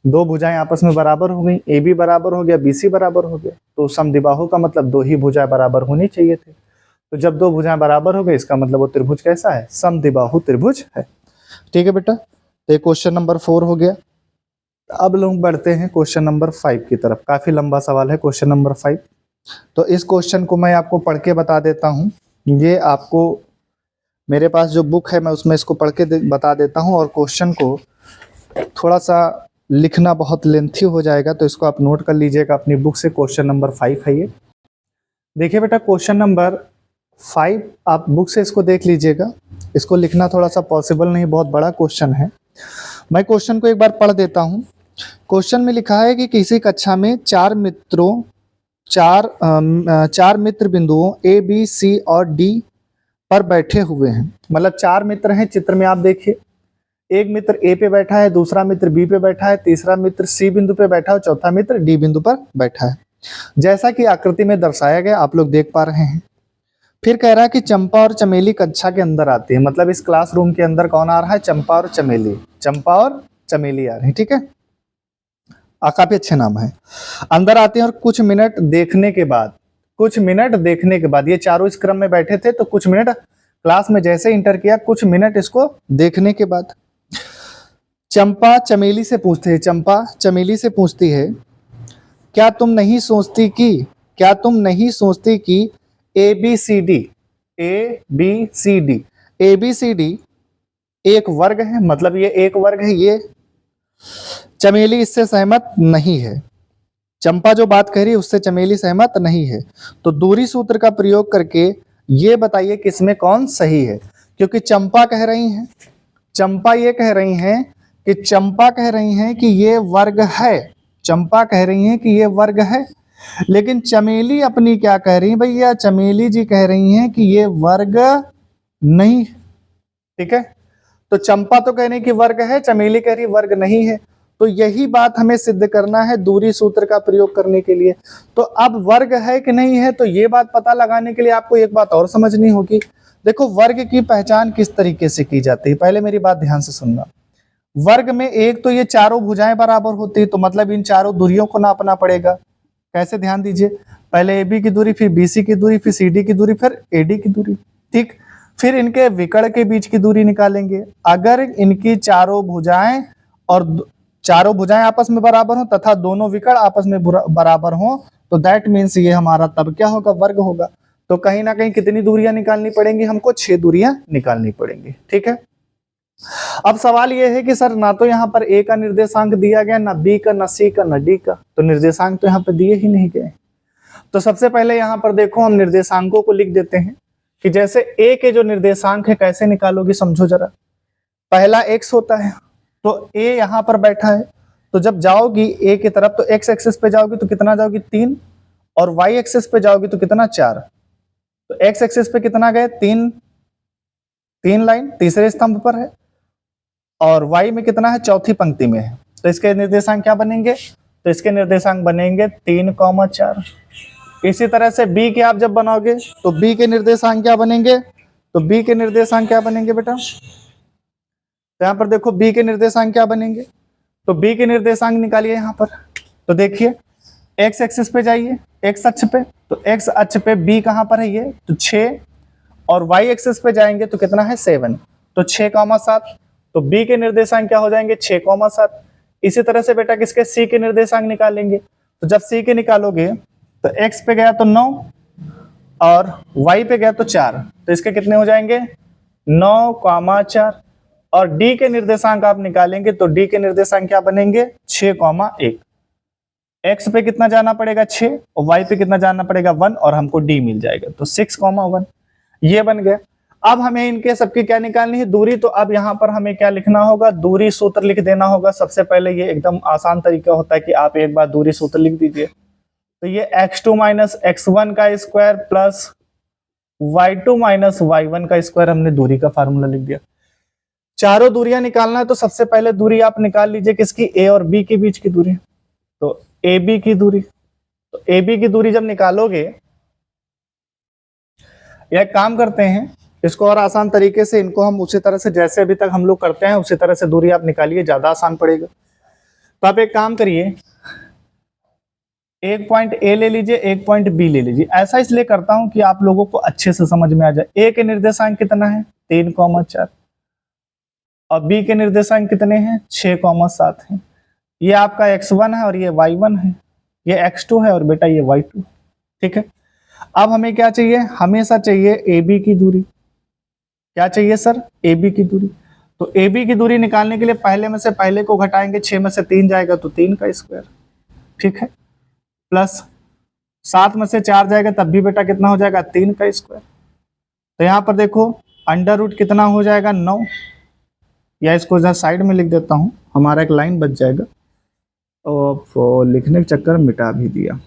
दो भुजाएं आपस में बराबर हो गई, AB बराबर हो गया, BC बराबर हो गया। तो समद्विबाहु का मतलब दो ही भुजाएं बराबर होनी चाहिए थी। तो जब दो भुजाएं बराबर हो गई, इसका मतलब वो त्रिभुज कैसा है, समद्विबाहु त्रिभुज है। ठीक है बेटा, तो क्वेश्चन नंबर 4 हो गया। अब लोग बढ़ते हैं क्वेश्चन नंबर 5 की तरफ। काफी लंबा सवाल है क्वेश्चन नंबर 5। तो इस क्वेश्चन को मैं आपको पढ़ के बता देता हूँ। ये आपको मेरे पास जो बुक है मैं उसमें इसको पढ़ के बता देता हूँ, और क्वेश्चन को थोड़ा सा लिखना बहुत लेंथी हो जाएगा, तो इसको आप नोट कर लीजिएगा अपनी बुक से। क्वेश्चन नंबर 5 है ये। देखिए बेटा, क्वेश्चन नंबर 5 आप बुक से इसको देख लीजिएगा। इसको लिखना थोड़ा सा पॉसिबल नहीं, बहुत बड़ा क्वेश्चन है। मैं क्वेश्चन को एक बार पढ़ देता हूँ। क्वेश्चन में लिखा है कि किसी कक्षा में चार मित्र बिंदुओं A, B, C और D पर बैठे हुए हैं। मतलब 4 मित्र हैं चित्र में, आप देखिए। एक मित्र A पे बैठा है, दूसरा मित्र B पे बैठा है, तीसरा मित्र C बिंदु पे बैठा है और चौथा मित्र D बिंदु पर बैठा है, जैसा कि आकृति में दर्शाया गया, आप लोग देख पा रहे हैं। फिर कह रहा है कि चंपा और चमेली कक्षा के अंदर आती है। मतलब इस क्लासरूम के अंदर कौन आ रहा है, चंपा और चमेली आ रही है। ठीक है, काफी अच्छे नाम है। अंदर आते हैं और कुछ मिनट देखने के बाद ये चारों इस क्रम में बैठे थे, तो कुछ मिनट क्लास में जैसे इंटर किया, कुछ मिनट इसको देखने के बाद चंपा चमेली से पूछती है, क्या तुम नहीं सोचती कि ABCD एक वर्ग है। मतलब ये एक वर्ग है। ये चमेली इससे सहमत नहीं है। चंपा जो बात कह रही है उससे चमेली सहमत नहीं है। तो दूरी सूत्र का प्रयोग करके ये बताइए किसमें कौन सही है। क्योंकि चंपा कह रही हैं कि ये वर्ग है, चंपा कह रही हैं कि ये वर्ग है, लेकिन चमेली अपनी क्या कह रही है भैया, चमेली जी कह रही हैं कि ये वर्ग नहीं है। ठीक है, तो चंपा तो कह रही है कि वर्ग है, चमेली कह रही है वर्ग नहीं है। तो यही बात हमें सिद्ध करना है दूरी सूत्र का प्रयोग करने के लिए। तो अब वर्ग है कि नहीं है, तो ये बात पता लगाने के लिए आपको एक बात और समझनी होगी। देखो वर्ग की पहचान किस तरीके से की जाती है, पहले मेरी बात ध्यान से सुनना। वर्ग में एक तो ये चारों भुजाएं बराबर होती है, तो मतलब इन चारों दूरियों को नापना पड़ेगा। कैसे, ध्यान दीजिए, पहले ए बी की दूरी, फिर बी सी की दूरी, फिर सी डी की दूरी, फिर ए डी की दूरी। ठीक, फिर इनके विकर्ण के बीच की दूरी निकालेंगे। अगर इनकी चारों भुजाएं और चारों भुजाएं आपस में बराबर हो तथा दोनों विकर्ण आपस में बराबर हो, तो दैट मीन्स ये हमारा तब क्या होगा, वर्ग होगा। तो कहीं ना कहीं कितनी दूरियां निकालनी पड़ेंगी हमको, 6 दूरियां निकालनी पड़ेंगी। ठीक है, अब सवाल यह है कि सर ना तो यहाँ पर ए का निर्देशांक दिया गया, ना बी का, ना सी का, ना डी का, तो निर्देशांक तो यहाँ पर दिए ही नहीं गए। तो सबसे पहले यहाँ पर देखो हम निर्देशांकों को लिख देते हैं कि जैसे ए के जो निर्देशांक है कैसे निकालोगे, समझो जरा। पहला x होता है, तो a यहाँ पर बैठा है, तो जब जाओगी a की तरफ तो x एक्सिस पे जाओगी तो कितना जाओगी 3, और y एक्सिस पे जाओगी तो कितना 4। तो x एक्सिस पे कितना गए 3, 3 लाइन तीसरे स्तंभ पर है, और y में कितना है, चौथी पंक्ति में है। तो इसके निर्देशांक क्या बनेंगे, तो इसके निर्देशांक बनेंगे 3,4। इसी तरह से b के आप जब बनाओगे तो b के निर्देशांक क्या बनेंगे, तो b के निर्देशांक क्या बनेंगे बेटा, तो यहाँ पर देखो b के निर्देशांक क्या बनेंगे, तो b के निर्देशांक निकालिए यहाँ पर। तो देखिए x एक्सिस पे जाइए, x अक्ष पे, तो x अक्ष पे b कहाँ पर है, ये तो 6, और y एक्सिस पे जाएंगे तो कितना है 7, तो 6,7। तो b के निर्देशांक क्या हो जाएंगे 6,7। इसी तरह से बेटा किसके, c के निर्देशांक निकालेंगे। तो जब c के निकालोगे तो x पे गया तो 9 और y पे गया तो 4, तो इसके कितने हो जाएंगे 9,4। और d के निर्देशांक आप निकालेंगे तो d के निर्देशांक क्या बनेंगे 6,1। x पे कितना जाना पड़ेगा 6 और y पे कितना जाना पड़ेगा 1, और हमको d मिल जाएगा, तो 6,1 ये बन गया। अब हमें इनके सबकी क्या निकालनी है, दूरी। तो अब यहाँ पर हमें क्या लिखना होगा, दूरी सूत्र लिख देना होगा। सबसे पहले ये एकदम आसान तरीका होता है कि आप एक बार दूरी सूत्र लिख दीजिए। तो ये x2 माइनस x1 का square plus y2 minus y1 का स्क्वायर, हमने दूरी का फार्मूला लिख दिया। चारों दूरियां निकालना है, तो सबसे पहले दूरी आप निकाल लीजिए किसकी, a और b के बीच की दूरी। तो ab की दूरी, तो ab की दूरी जब निकालोगे, एक काम करते हैं इसको और आसान तरीके से, इनको हम उसी तरह से जैसे अभी तक हम लोग करते हैं उसी तरह से दूरी आप निकालिए, ज्यादा आसान पड़ेगा। तो आप एक काम करिए, एक पॉइंट ए ले लीजिए, एक पॉइंट बी ले लीजिए। ऐसा इसलिए करता हूं कि आप लोगों को अच्छे से समझ में आ जाए। ए के निर्देशांक कितना है 3,4, और बी के निर्देशांक कितने हैं 6,7 है। ये आपका x1 है और ये y1 है, ये x2 है और बेटा ये y2। ठीक है, अब हमें क्या चाहिए, हमेशा चाहिए AB की दूरी। क्या चाहिए सर, AB की दूरी। तो AB की दूरी निकालने के लिए पहले में से पहले को घटाएंगे, 6 में से 3 जाएगा तो 3 का स्क्वायर, ठीक है, प्लस 7 में से 4 जाएगा तब भी बेटा कितना हो जाएगा 3 का स्क्वायर। तो यहाँ पर देखो अंडर रूट कितना हो जाएगा 9, या इसको इधर साइड में लिख देता हूँ, हमारा एक लाइन बच जाएगा, और लिखने के चक्कर मिटा भी दिया।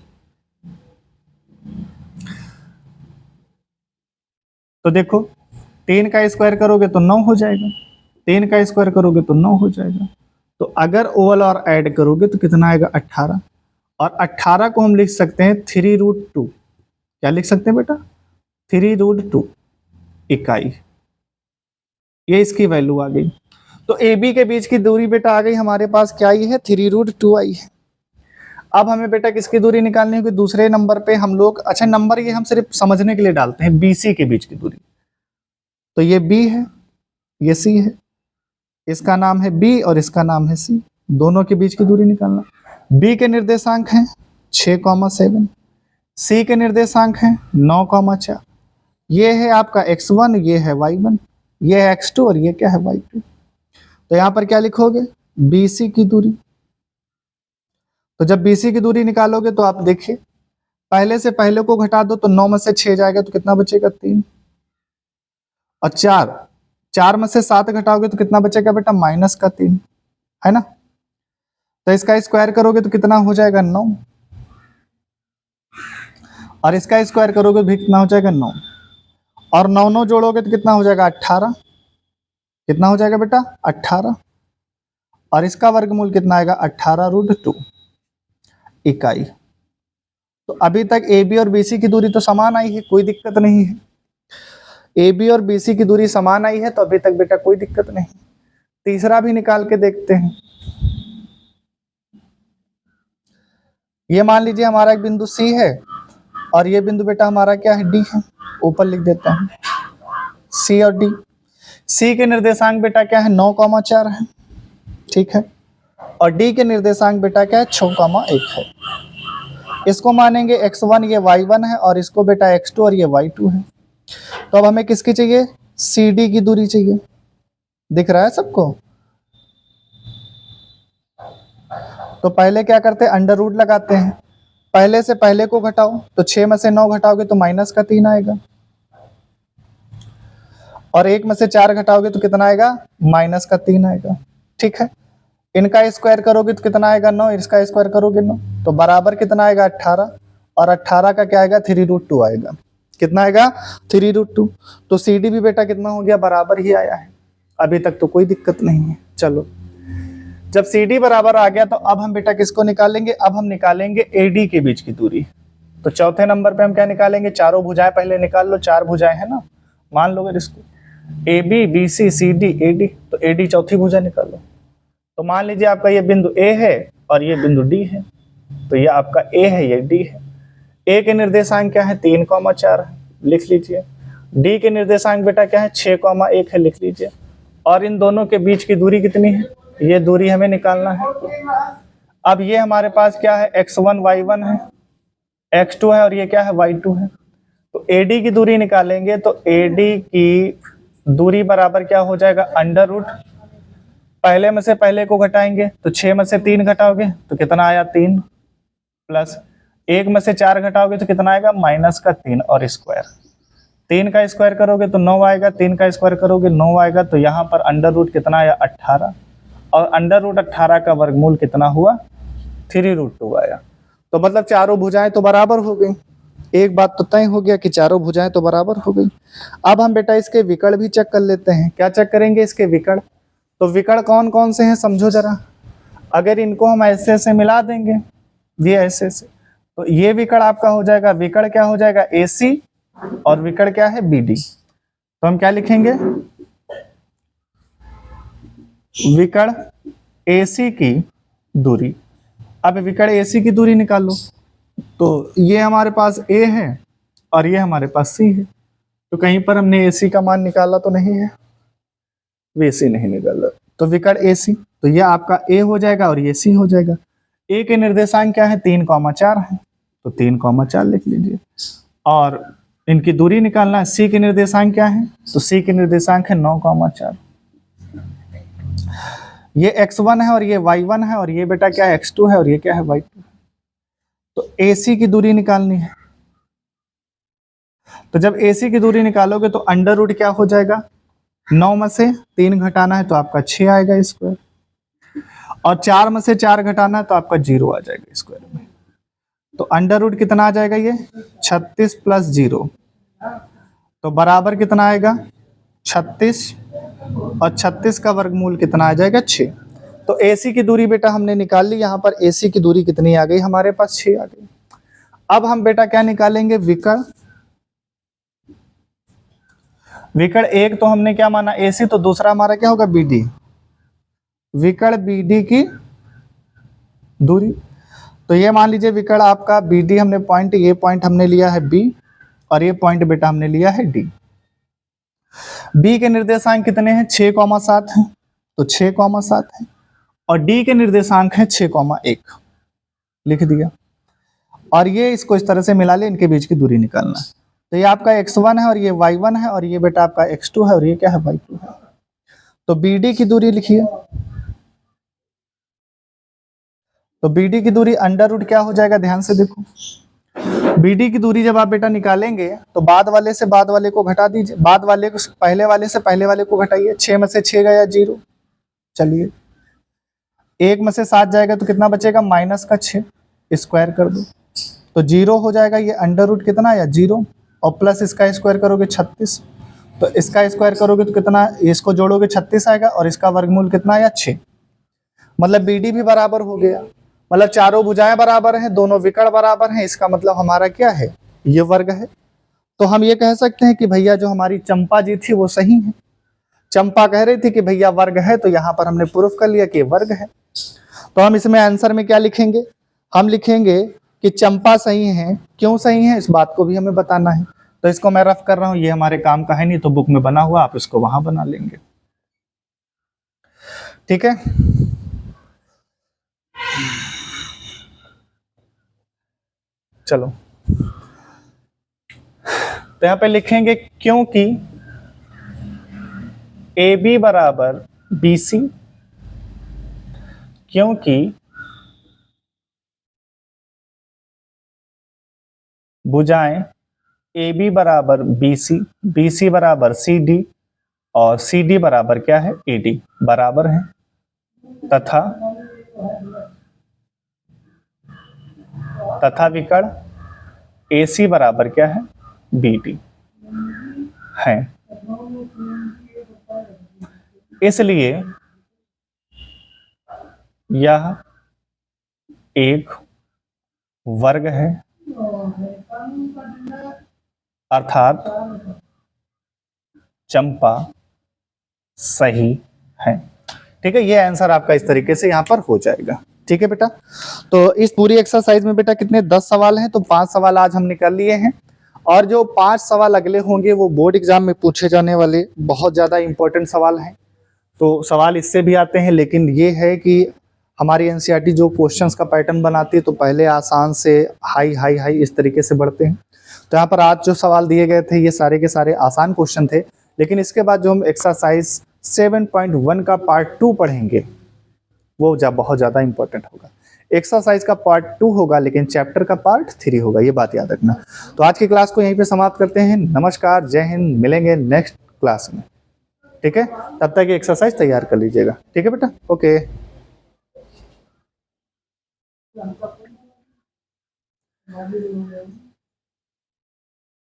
तो देखो 3 का स्क्वायर करोगे तो 9 हो जाएगा, 3 का स्क्वायर करोगे तो 9 हो जाएगा। तो अगर ओवल और ऐड करोगे तो कितना आएगा 18, और 18 को हम लिख सकते हैं 3√2। क्या लिख सकते हैं बेटा 3√2 इकाई, ये इसकी वैल्यू आ गई। तो ए बी के बीच की दूरी बेटा आ गई हमारे पास, क्या आई है 3√2 आई है। अब हमें बेटा किसकी दूरी निकालनी होगी, दूसरे नंबर पे हम लोग, अच्छा नंबर ये हम सिर्फ समझने के लिए डालते हैं, बी सी के बीच की दूरी। तो ये बी है, ये सी है, इसका नाम है बी और इसका नाम है सी, दोनों के बीच की दूरी निकालना। बी के निर्देशांक हैं 6,7, सी के निर्देशांक हैं 9,4। ये है आपका x1, ये है y1, ये है x2 और ये क्या है y2। तो यहाँ पर क्या लिखोगे BC की दूरी। तो जब BC की दूरी निकालोगे तो आप देखिए पहले से पहले को घटा दो तो 9 में से 6 जाएगा तो कितना बचेगा 3, और 4 में से 7 घटाओगे तो कितना बचेगा बेटा -3, है ना। तो इसका स्क्वायर करोगे तो कितना हो जाएगा 9, और इसका स्क्वायर करोगे तो भी कितना हो जाएगा 9, और 9 9 जोड़ोगे तो कितना हो जाएगा 18। कितना हो जाएगा बेटा 18, और इसका वर्गमूल कितना आएगा 18√2 इकाई। तो अभी तक ए बी और बी सी की दूरी तो समान आई है, कोई दिक्कत नहीं है। ए बी और बी सी की दूरी समान आई है तो अभी तक बेटा कोई दिक्कत नहीं। तीसरा भी निकाल के देखते हैं। ये मान लीजिए हमारा एक बिंदु सी है और ये बिंदु बेटा हमारा क्या है डी है, ऊपर लिख देता हूं सी और डी। सी के निर्देशांक बेटा क्या है 9,4 है, ठीक है, और डी के निर्देशांक बेटा क्या है 6,1 है। इसको मानेंगे x1 ये y1 है और इसको बेटा x2 और ये y2 है। तो अब हमें किसकी चाहिए, सी डी की दूरी चाहिए। दिख रहा है सबको? तो पहले क्या करते हैं, अंडर रूट लगाते हैं। पहले से पहले को घटाओ तो 6 में से 9 घटाओगे तो -3 आएगा, और 1 में से 4 घटाओगे तो कितना आएगा -3 आएगा, ठीक है। इनका स्क्वायर करोगे तो कितना आएगा 9, इसका स्क्वायर करोगे 9, तो बराबर कितना आएगा 18, और 18 का क्या आएगा 3√2 आएगा। कितना आएगा 3√2। तो सी डी भी बेटा कितना हो गया, बराबर ही आया है। अभी तक तो कोई दिक्कत नहीं है। चलो, जब सी डी बराबर आ गया तो अब हम बेटा किसको निकालेंगे, अब हम निकालेंगे ए डी के बीच की दूरी। तो चौथे नंबर पे हम क्या निकालेंगे, चारों भुजाएं पहले निकाल लो। 4 भुजाएं है ना, मान लो अगर इसको A B B C C D A D, तो ए डी चौथी भुजा निकालो। तो मान लीजिए आपका ये बिंदु ए है और ये बिंदु डी है, तो ये आपका ए है, ये डी है। ए के निर्देशांक क्या है 3,4 है, लिख लीजिए। डी के निर्देशांक बेटा क्या है 6,1 है, लिख लीजिए। और इन दोनों के बीच की दूरी कितनी है, ये दूरी हमें निकालना है। अब ये हमारे पास क्या है x1 y1 है, x2 है और ये क्या है y2 है। तो AD की दूरी निकालेंगे तो AD की दूरी बराबर क्या हो जाएगा, अंडर रूट, पहले में से पहले को घटाएंगे तो 6 में से 3 घटाओगे तो कितना आया 3, प्लस 1 में से 4 घटाओगे तो कितना आएगा -3 और स्क्वायर। 3 का स्क्वायर करोगे तो 9 आएगा, 3 का स्क्वायर करोगे 9 आएगा। तो यहाँ पर अंडर रूट कितना आया 18, और अंडर रूट 18 का वर्गमूल कितना हुआ 3√2 आया। तो मतलब चारों भुजाएं तो बराबर हो गई। एक बात तो तय हो गया कि चारों भुजाएं तो बराबर हो गई। अब हम बेटा इसके विकर्ण भी चेक कर लेते हैं। क्या चेक करेंगे, इसके विकर्ण। तो विकर्ण कौन कौन से हैं समझो जरा। अगर इनको हम ऐसे ऐसे मिला देंगे, ये ऐसे ऐसे, तो ये विकर्ण आपका हो जाएगा, विकर्ण क्या हो जाएगा AC, और विकर्ण क्या है BD। तो हम क्या लिखेंगे, विकर्ण AC की दूरी। अब विकर्ण AC की दूरी निकालो। तो ये हमारे पास A है और ये हमारे पास C है। तो कहीं पर हमने AC का मान निकाला तो नहीं है, AC नहीं निकाला। तो विकर्ण AC, तो ये आपका A हो जाएगा और ये C हो जाएगा। A के निर्देशांक क्या है 3,4 है, तो 3,4 लिख लीजिए। और इनकी दूरी निकालना है। C के निर्देशांक क्या है, तो C के निर्देशांक है 9,4। ये x1 है और ये y1 है, और ये बेटा क्या है x2 है और ये क्या है y2 है। तो AC की दूरी निकालनी है। तो जब AC की दूरी निकालोगे तो अंडर रूट क्या हो जाएगा, 9 में से 3 घटाना है तो आपका 6 आएगा स्क्वायर, और 4 में से 4 घटाना है तो आपका 0 आ जाएगा स्क्वायर में। तो अंडर रूट कितना आ जाएगा, ये 36 + 0, तो बराबर कितना आएगा 36, और 36 का वर्गमूल कितना आ जाएगा 6। तो AC की दूरी बेटा हमने निकाल ली। यहाँ पर AC की दूरी कितनी आ गई हमारे पास, 6 आ गई। अब हम बेटा क्या निकालेंगे, विकर्ण। विकर्ण एक तो हमने क्या माना AC, तो दूसरा हमारा क्या होगा BD। विकर्ण BD की दूरी। तो ये मान लीजिए विकर्ण आपका BD हमने पॉइंट, ये पॉइंट हमने लिया है B, और ये पॉइंट बेटा हमने लिया है D। B के निर्देशांक कितने हैं 6,7 है, तो 6,7 है, और D के निर्देशांक है 6,1, लिख दिया। और ये इसको इस तरह से मिला ले, इनके बीच की दूरी निकालना है। तो ये आपका x1 है और ये y1 है, और ये बेटा आपका x2 है और ये क्या है y2 है। तो BD की दूरी लिखिए। तो BD की दूरी अंडर रूट क्या हो जाएगा, ध्यान से देखो। BD की दूरी जब आप बेटा निकालेंगे तो बाद वाले से बाद वाले को घटा दीजिए, बाद वाले को पहले वाले से पहले वाले को घटाइए। 6 में से 6 गया 0, चलिए। 1 में से 7 जाएगा तो कितना बचेगा, -6, स्क्वायर कर दो तो 0 हो जाएगा। ये अंडर रूट कितना आया, 0, और प्लस इसका स्क्वायर करोगे 36, तो इसका स्क्वायर करोगे तो कितना, इसको जोड़ोगे 36 आएगा, और इसका वर्गमूल कितना आया, 6। मतलब बी डी भी बराबर हो गया, मतलब चारों भुजाएं बराबर हैं, दोनों विकर्ण बराबर हैं, इसका मतलब हमारा क्या है, ये वर्ग है। तो हम ये कह सकते हैं कि भैया जो हमारी चंपा जी थी वो सही है। चंपा कह रही थी कि भैया वर्ग है, तो यहाँ पर हमने प्रूफ कर लिया कि वर्ग है। तो हम इसमें आंसर में क्या लिखेंगे, हम लिखेंगे कि चंपा सही है। क्यों सही है, इस बात को भी हमें बताना है। तो इसको मैं रफ कर रहा हूं, ये हमारे काम का है नहीं, तो बुक में बना हुआ, आप इसको वहां बना लेंगे, ठीक है। चलो, तो यहां पे लिखेंगे क्योंकि ए बी बराबर बी सी, क्योंकि भुजाएं ए बी बराबर बी सी बराबर सी डी, और सी डी बराबर क्या है, ए डी बराबर है, तथा विकर्ण ए सी बराबर क्या है, बी डी है। इसलिए यह एक वर्ग है, अर्थात चंपा सही है, ठीक है। ये आंसर आपका इस तरीके से यहाँ पर हो जाएगा, ठीक है बेटा। तो इस पूरी एक्सरसाइज में बेटा कितने 10 सवाल हैं, तो 5 सवाल आज हमने कर लिए हैं, और जो 5 सवाल अगले होंगे वो बोर्ड एग्जाम में पूछे जाने वाले बहुत ज्यादा इंपॉर्टेंट सवाल हैं। तो सवाल इससे भी आते हैं, लेकिन ये है कि हमारी एनसीईआरटी जो क्वेश्चंस का पैटर्न बनाती है, तो पहले आसान से हाई हाई हाई इस तरीके से बढ़ते हैं। तो यहाँ पर आज जो सवाल दिए गए थे ये सारे के सारे आसान क्वेश्चन थे, लेकिन इसके बाद जो हम एक्सरसाइज 7.1 का पार्ट 2 पढ़ेंगे वो बहुत ज़्यादा इंपॉर्टेंट होगा। एक्सरसाइज का पार्ट 2 होगा, लेकिन चैप्टर का पार्ट 3 होगा, ये बात याद रखना। तो आज की क्लास को यहीं पे समाप्त करते हैं। नमस्कार, जय हिंद, मिलेंगे नेक्स्ट क्लास में, ठीक है। तब तक ये एक्सरसाइज तैयार कर लीजिएगा, ठीक है बेटा, ओके।